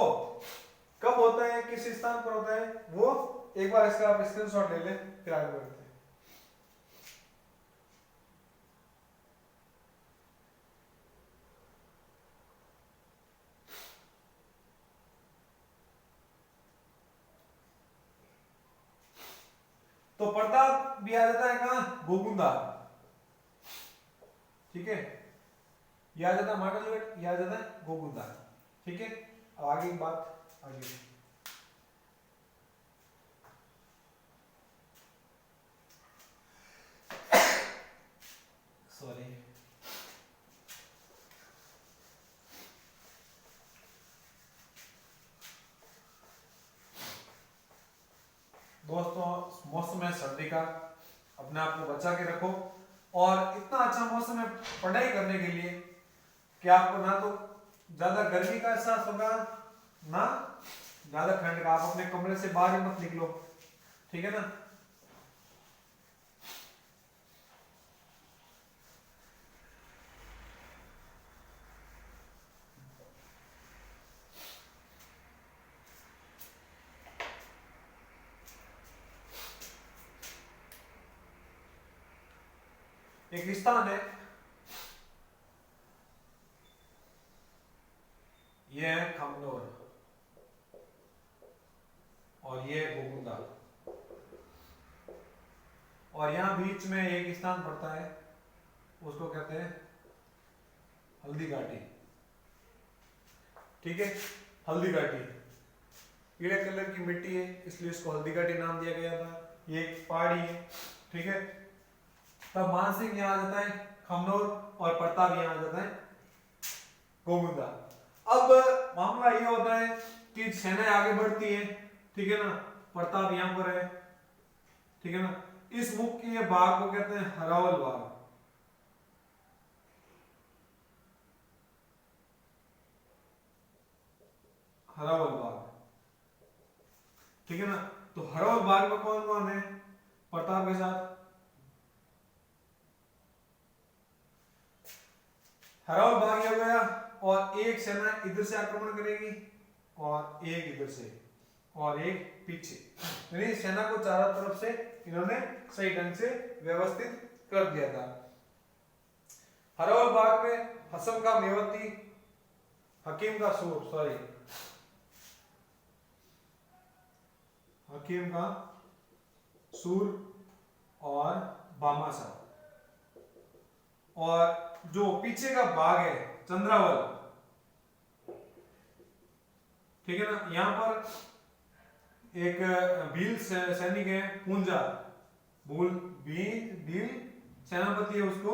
कब होता है, किस स्थान पर होता है, वो एक बार इसका आप स्क्रीनशॉट ले लें फिर आगे बढ़ते हैं। तो प्रताप भी आ जाता है कहां? गोकुंदा। ठीक है, ये आ जाता है मांडलगढ़, ये आ जाता है गोकुंदा। ठीक है, अब आगे की बात आगे। सॉरी, दोस्तों मौसम है सर्दी का, अब अपने आप को बचा के रखो। और इतना अच्छा मौसम है पढ़ाई करने के लिए कि आपको ना तो ज्यादा गर्मी का एहसास होगा ना ज्यादा ठंड का। आप अपने कमरे से बाहर ही मत निकलो, ठीक है ना। एक स्थान है, ये है खमनोर और ये है गोगुंदा, और यहां बीच में एक स्थान पड़ता है, उसको कहते हैं हल्दी घाटी, ठीक है। हल्दी घाटी पीले कलर की मिट्टी है, इसलिए इसको हल्दी घाटी नाम दिया गया था। ये एक पहाड़ी है, ठीक है। तब मानसिंह यहाँ आ जाता है खमनोर, और प्रताप यहाँ आ जाता है गोगुंदा। अब मामला ये होता है कि सेनाएं आगे बढ़ती है, ठीक है ना। प्रताप यहाँ पर है, ठीक है ना। इस मुख्य भाग को कहते हैं हरावल भाग, हरावल बाग, ठीक है ना। तो हरावल बाग में कौन कौन है प्रताप के साथ? हरावल बाग हो गया, और एक सेना इधर से आक्रमण करेगी और एक इधर से और एक पीछे, यानी सेना को चारों तरफ से इन्होंने सही ढंग से व्यवस्थित कर दिया था। हरावल बाग में हसन का मेवाती, हकीम का सूर, सॉरी हकीम का सूर और भामाशाह, और जो पीछे का भाग है चंद्रावल, ठीक है ना। यहां पर एक भील सैनिक है पूंजा, भील सेनापति है, उसको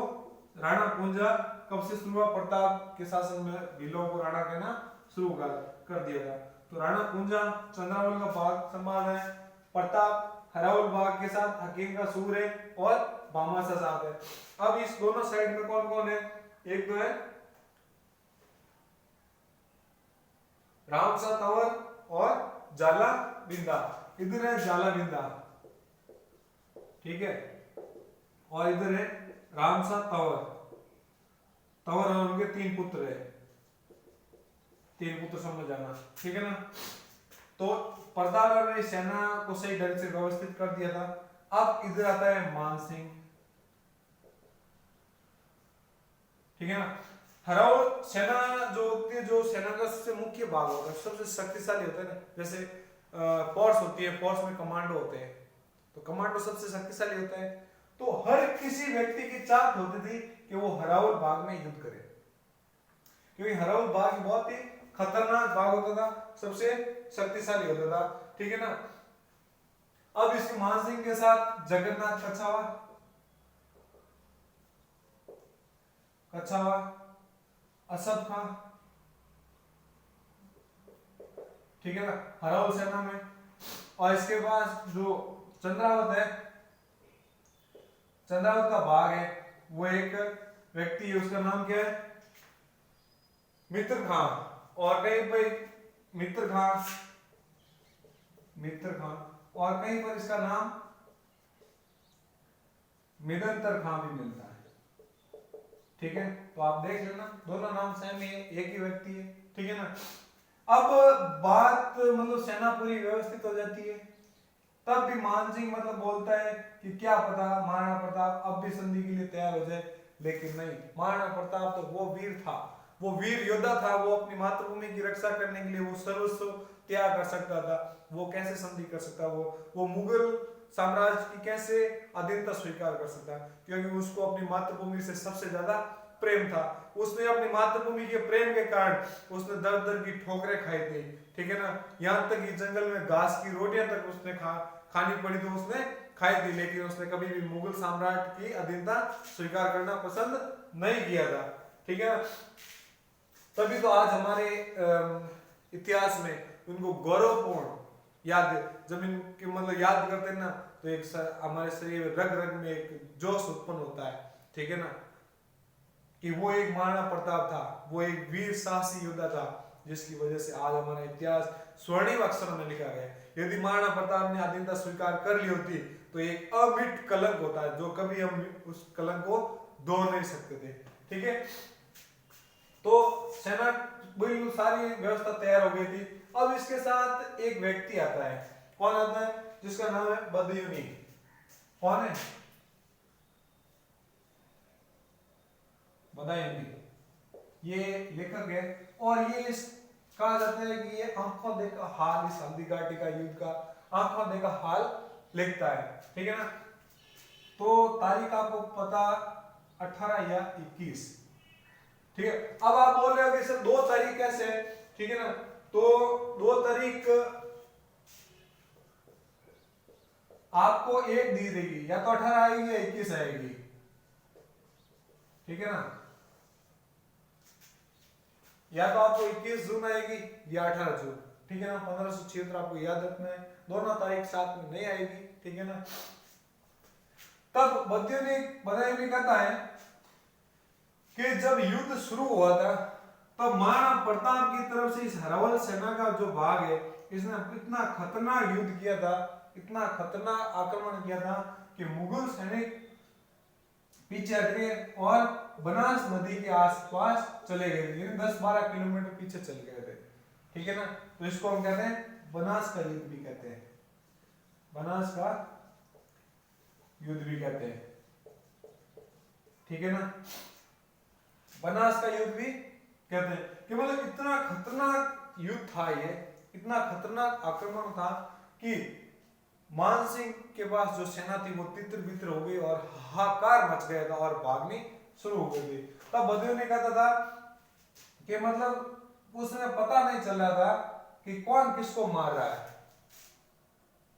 राणा पूंजा कब से शुरू हुआ? प्रताप के शासन में भीलों को राणा कहना शुरू कर दिया था। तो राणा पूंजा चंद्रावल का भाग संभाल रहा है, प्रताप हरावल बाग के साथ हकीम का सूर है, और भामाशाह साहब है। अब इस दोनों साइड में कौन कौन है? एक तो है रामशाह तंवर और जाला बिंदा, इधर है जाला बिंदा, ठीक है, और इधर है रामशाह तंवर, तंवर और उनके तीन पुत्र है, तीन पुत्र समझ जाना, ठीक है ना। तो प्रताप ने सेना को सही ढंग से व्यवस्थित कर दिया था। अब इधर आता है मानसिंह, ठीक है ना। हरावल सेना जो होती है, जो सेना का सबसे मुख्य भाग होता है, सबसे शक्तिशाली होता है ना। जैसे फोर्स होती है, फोर्स में कमांडो होते हैं, तो कमांडो सबसे शक्तिशाली होता है। तो हर किसी व्यक्ति की चाहत होती थी कि वो हरावल बाग में युद्ध करे, क्योंकि हरावल बाग बहुत ही खतरनाक बाग होता था, सबसे शक्तिशाली होता था, ठीक है ना। अब इसके मानसिंह के साथ जगन्नाथ कछावा, असद खां, ठीक है ना, हरावल सेना में। और इसके बाद जो चंद्रावत है, चंद्रावत का भाग है, वो एक व्यक्ति है, उसका नाम क्या है? मित्र खां, और कहीं भाई मित्र खां, और कहीं पर इसका नाम मिदंतर खां भी मिलता है, ठीक है। तो आप देख लेना, दोनों नाम सेम ही है, एक ही व्यक्ति है, ठीक है ना। अब बात मतलब सेना पूरी व्यवस्थित हो जाती है, तब भी मानसिंह मतलब बोलता है कि क्या पता महाराणा प्रताप अब भी संधि के लिए तैयार हो जाए, लेकिन नहीं, महाराणा प्रताप तो वो वीर था, वो वीर योद्धा था, वो अपनी मातृभूमि की रक्षा करने के लिए वो सर्वस्व त्याग कर सकता था। वो कैसे संधि कर सकता? वो मुगल साम्राज्य की कैसे अधीनता स्वीकार कर सकता? क्योंकि उसको अपनी मातृभूमि से सबसे ज्यादा प्रेम था। उसने अपनी मातृभूमि के प्रेम के कारण उसने दर दर की ठोकरें खाई थी, ठीक है ना। यहाँ तक कि जंगल में घास की रोटियां तक उसने खानी पड़ी तो उसने खाई थी, लेकिन उसने कभी भी मुगल साम्राज्य की अधीनता स्वीकार करना पसंद नहीं किया था, ठीक है। तभी तो आज हमारे इतिहास में उनको गौरवपूर्ण याद, जब इनकी मतलब याद करते हैं ना, तो एक हमारे शरीर में रग रग में एक जोश उत्पन्न होता है, ठीक है ना, कि वो एक महाराणा प्रताप था, वो एक वीर साहसी योद्धा था, जिसकी वजह से आज हमारा इतिहास स्वर्णिम अक्षरों में लिखा गया है। यदि महाराणा प्रताप ने अधीनता स्वीकार कर ली होती तो एक अमिट कलंक होता है, जो कभी हम उस कलंक को धो नहीं सकते थे, ठीक है। तो सेना बिल्कुल सारी व्यवस्था तैयार हो गई थी। अब इसके साथ एक व्यक्ति आता है, कौन आता है, जिसका नाम है बदयुनी। कौन है? बदयुनी। ये लेखक है और ये कहा जाता है कि ये आंखों देखा हाल, इस हल्दी घाटी का युद्ध का आंखों देखा हाल लिखता है, ठीक है ना। तो तारीख आपको पता 18 या 21, ठीक है। अब आप बोल रहे हो कि सर 2 तारीख कैसे है, ठीक है ना। तो 2 तारीख आपको एक दी देगी, या तो 18 आएगी या 21 आएगी, ठीक है ना। या तो आपको 21 जून आएगी या 18 जून, ठीक है ना। 1576 आपको याद रखना है, दोनों तारीख साथ में नहीं आएगी, ठीक है ना। तब बदायूं कहता है कि जब युद्ध शुरू हुआ था तब महाराणा प्रताप की तरफ से इस हरावल सेना का जो भाग है, इसने इतना खतरनाक युद्ध किया था, इतना खतरनाक आक्रमण किया था कि मुगल सैनिक पीछे हट गए और बनास नदी के आसपास चले गए, यानी 10-12 किलोमीटर पीछे चल गए थे, ठीक है ना। तो इसको हम कहते हैं बनास का युद्ध भी कहते हैं, बनास का युद्ध भी कहते हैं, ठीक है ना। बनास का युद्ध भी कहते हैं कि मतलब इतना खतरनाक युद्ध था, ये इतना खतरनाक आक्रमण था कि मान सिंह के पास जो सेना थी वो तितर बितर हो गई और हाहाकार मच गया था और भागनी शुरू हो गई। तब बदायूं ने कहता था कि मतलब उसने पता नहीं चल रहा था कि कौन किसको मार रहा है,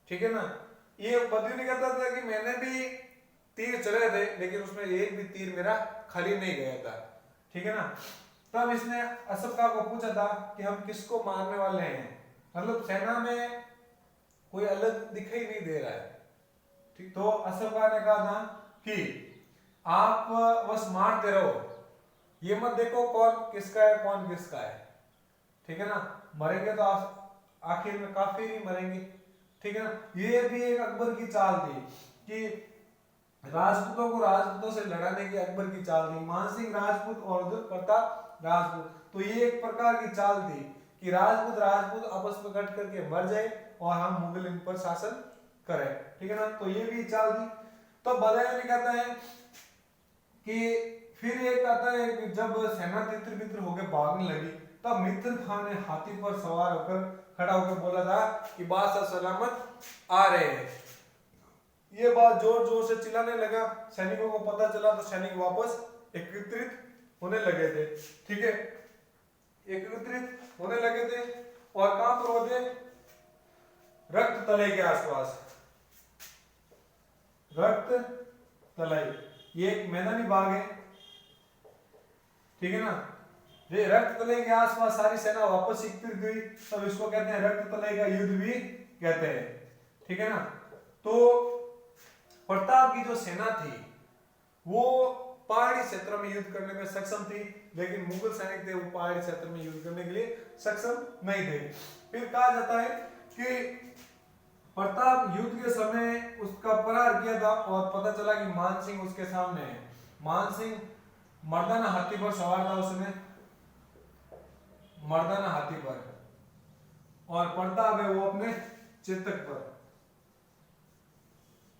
ठीक है ना। ये बदायूं ने कहता था कि मैंने भी तीर चले थे लेकिन उसमें एक भी तीर मेरा खाली नहीं गया था, ठीक है ना। तब इसने अशोका को पूछा था कि हम किसको मारने वाले हैं, मतलब सेना में कोई अलग दिखाई नहीं दे रहा है, ठीक। तो अशोका ने कहा था कि आप बस मारते रहो, ये मत देखो कौन किसका है कौन किसका है, ठीक है ना। मरेंगे तो आखिर में काफी नहीं मरेंगे, ठीक है ना। ये भी एक अकबर की चाल थी कि राजपूतों को राजपूतों से लड़ाने की अकबर की चाल थी। मानसिंह राजपूत और उधर प्रताप राजपूत, तो ये एक प्रकार की चाल थी कि राजपूत आपस में कट करके मर जाए और हम मुगल इन पर शासन करें, ठीक है ना। तो ये भी चाल थी। तो बदायूं कहता है कि फिर एक आता है कि जब सेना तितर बितर होकर भागने लगी तब मित्र खान ने हाथी पर सवार होकर खड़ा होकर बोला था कि बादशाह सलामत आ रहे हैं। ये बात जोर जोर से चिल्लाने लगा, सैनिकों को पता चला तो सैनिक वापस एकत्रित होने लगे थे, ठीक है, एकत्रित होने लगे थे। और कहां पर होते, रक्त तले के आसपास, रक्त तलाई, ये एक मैदानी भाग है, ठीक है ना। ये रक्त तले के आसपास सारी सेना वापस एकत्रित हुई, तब इसको कहते हैं रक्त तले का युद्ध भी कहते हैं, ठीक है ना। तो प्रताप की जो सेना थी वो पहाड़ी क्षेत्र में युद्ध करने में सक्षम थी, लेकिन मुगल सैनिक थे वो पहाड़ी क्षेत्र में युद्ध करने के लिए सक्षम नहीं थे। फिर कहा जाता है कि प्रताप युद्ध के समय उसका प्रहार किया था और पता चला कि मानसिंह उसके सामने है। मानसिंह मर्दाना हाथी पर सवार था उसमें, मर्दाना हाथी पर, और प्रताप है वो अपने चेतक पर,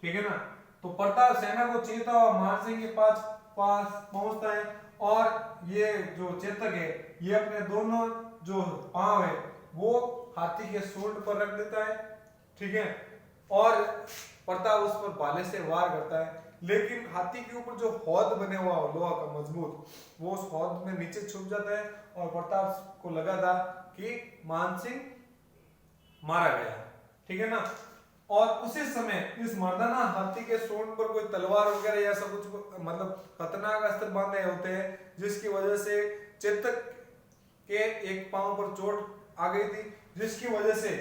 ठीक है ना। तो प्रताप सेना को चीरता हुआ मानसिंह के पास पहुंचता है और ये जो चेतक है ये अपने दोनों जो पांव है वो हाथी के सूंड पर रख देता है, ठीक है। और प्रताप उस पर भाले से वार करता है, लेकिन हाथी के ऊपर जो हौद बने हुआ लोहा का मजबूत, वो उस हौद में नीचे छुप जाता है और प्रताप को लगा था कि मानसिंह मारा गया, ठीक है ना। और उसी समय इस मर्दाना हाथी के सूंड पर कोई तलवार वगैरह या सब कुछ मतलब खतरनाक अस्त्र बांधे होते हैं, जिसकी वजह से चेतक के एक पांव पर चोट आ गई थी, जिसकी वजह से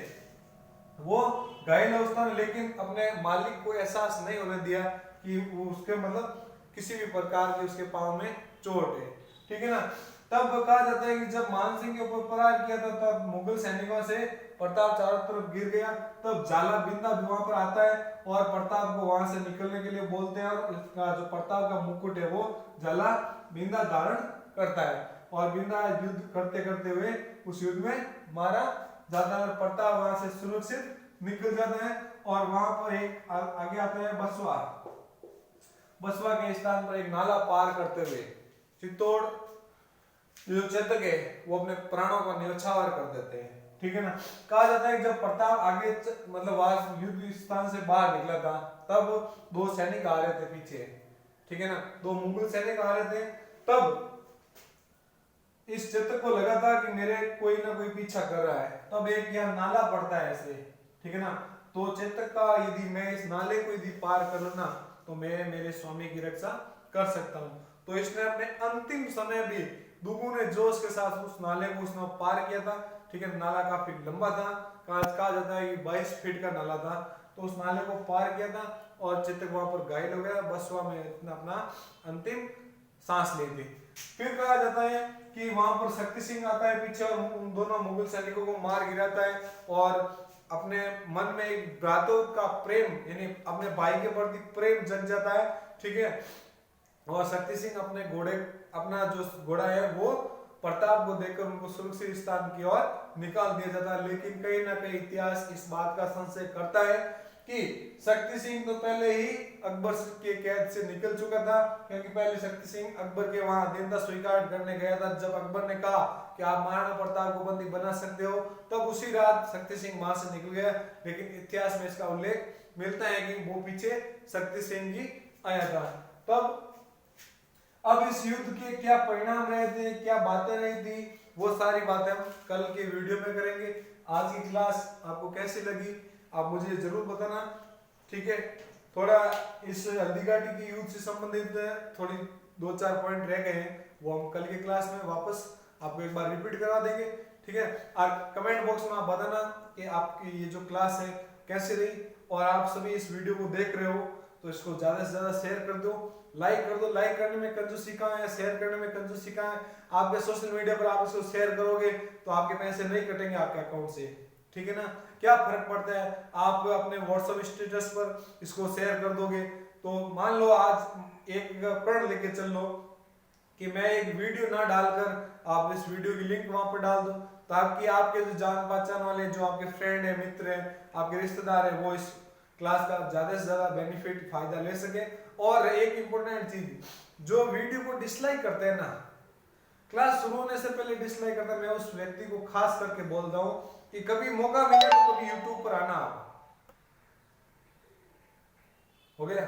वो घायल अवस्था में, लेकिन अपने मालिक को एहसास नहीं होने दिया कि वो उसके मतलब किसी भी प्रकार की उसके पाँव में चोट है, ठीक है ना। तब कहा जाता है कि जब मान सिंह के ऊपर प्रहार किया था तब मुगल सैनिकों से प्रताप चारों तरफ गिर गया। तब जाला बिंदा भी वहां पर आता है और प्रताप को वहां से निकलने के लिए बोलते हैं, और उसका जो प्रताप का मुकुट है वो जाला बिंदा धारण करता है, और बिंदा युद्ध करते करते हुए उस युद्ध में मारा जाता है। प्रताप वहां से सुरक्षित निकल जाता है, और वहां पर एक आगे आता है बसवा। बसवा के स्थान पर एक नाला पार करते हुए चित्तौड़ जो चेतक है वो अपने प्राणों का न्यौछावर कर देते हैं, ठीक है ना। कहा जाता है कि जब प्रताप आगे मतलब वहां युद्ध स्थान से बाहर निकला था तब दो सैनिक आ रहे थे पीछे, ठीक है ना, दो मुगल सैनिक आ रहे थे। तब इस चेतक को लगा था कि मेरे कोई ना कोई पीछा कर रहा है। तब एक यहाँ नाला पड़ता है ऐसे, ठीक है ना, तो चेतक का यदि मैं इस नाले को यदि पार कर लूं ना तो मैं मेरे स्वामी की रक्षा कर सकता हूँ। तो इसने अपने अंतिम समय भी दुगुने जोश के साथ उस नाले को उसने पार किया था, ठीक है। नाला काफी लंबा था, कहा जाता है कि 22 फीट का नाला था। तो उस नाले को पार किया था और चेतक वहां पर घायल हो गया, बसवा में अपना अंतिम सांस ली थी। फिर कहा जाता है कि वहां पर शक्ति सिंह आता है पीछे और उन दोनों मुगल सैनिकों को मार गिराता है, और अपने मन में एक भ्रातृ का प्रेम यानी अपने भाई के प्रति प्रेम जग जाता है, ठीक है। और शक्ति सिंह अपने घोड़े अपना जो घोड़ा है वो प्रताप को देकर उनको सुरक्षित स्थान की ओर निकाल दिया जाता है। लेकिन कहीं ना कहीं इतिहास इस बात का संशय करता है कि शक्ति सिंह तो पहले ही अकबर के कैद से निकल चुका था, क्योंकि पहले शक्ति सिंह अकबर के वहां अधीनता स्वीकार करने गया था। जब अकबर ने कहा कि आप महाराणा प्रताप को बंदी बना सकते हो तब उसी रात शक्ति सिंह वहां से निकल गया। लेकिन इतिहास में इसका उल्लेख मिलता है कि वो पीछे शक्ति सिंह ही आया था। तब अब इस युद्ध के क्या परिणाम रहे थे, क्या बातें रही थी, वो सारी बातें हम कल के वीडियो में करेंगे। आज की क्लास आपको कैसी लगी आप मुझे जरूर बताना, ठीक है। थोड़ा इस हल्दीघाटी की युद्ध से संबंधित थोड़ी 2-4 पॉइंट रह गए हैं, वो हम कल के क्लास में वापस आपको एक बार रिपीट करा देंगे, ठीक है। और कमेंट बॉक्स में आप बताना कि आपकी ये जो क्लास है कैसी रही, और आप सभी इस वीडियो को देख रहे हो तो इसको ज्यादा से ज्यादा शेयर कर दो, लाइक कर दो। लाइक करने में कंजूसी कहाँ है, शेयर करने में कंजूसी कहाँ है। आपके सोशल मीडिया पर आप इसको शेयर करोगे तो आपके पैसे नहीं कटेंगे आपके अकाउंट से, ठीक है ना। क्या फर्क पड़ता है, आप अपने व्हाट्सएप स्टेटस पर इसको शेयर कर दोगे तो मान लो आज एक प्रण लेके चल लो कि मैं एक वीडियो ना डालकर आप इस वीडियो की लिंक वहां पर डाल दो, ताकि आपके जो जान पहचान वाले जो आपके फ्रेंड है, मित्र है, आपके रिश्तेदार है, वो इस क्लास का ज्यादा से ज्यादा बेनिफिट फायदा ले सके। और एक इंपॉर्टेंट चीज, जो वीडियो को डिसलाइक करते हैं ना, क्लास शुरू होने से पहले डिसलाइक करता है, मैं उस व्यक्ति को खास करके बोल रहा हूं कि कभी मौका मिले तो कभी यूट्यूब पर आना, हो गया,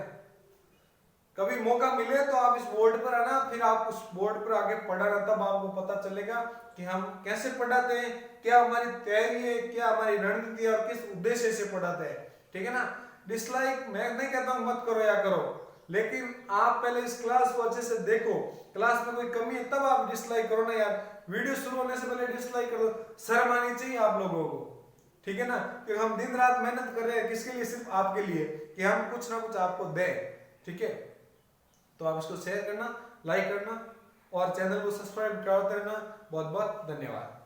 कभी मौका मिले तो आप इस बोर्ड पर आना, फिर आप उस बोर्ड पर आगे पढ़ाना, तब आपको पता चलेगा कि हम कैसे पढ़ाते हैं, क्या हमारी तैयारी है, क्या हमारी रणनीति है और किस उद्देश्य से पढ़ाते हैं, ठीक है ना। डिसलाइक मैं नहीं कहता हूं मत करो या करो, लेकिन आप पहले इस क्लास को अच्छे से देखो, क्लास में कोई कमी है तब आप डिसलाइक करो ना यार। वीडियो शुरू होने से पहले डिसलाइक करो, शर्म आनी चाहिए आप लोगों को, ठीक है ना। क्योंकि हम दिन रात मेहनत कर रहे हैं किसके लिए, सिर्फ आपके लिए, कि हम कुछ ना कुछ आपको दें, ठीक है। तो आप इसको शेयर करना, लाइक करना और चैनल को सब्सक्राइब करते रहना। बहुत बहुत धन्यवाद।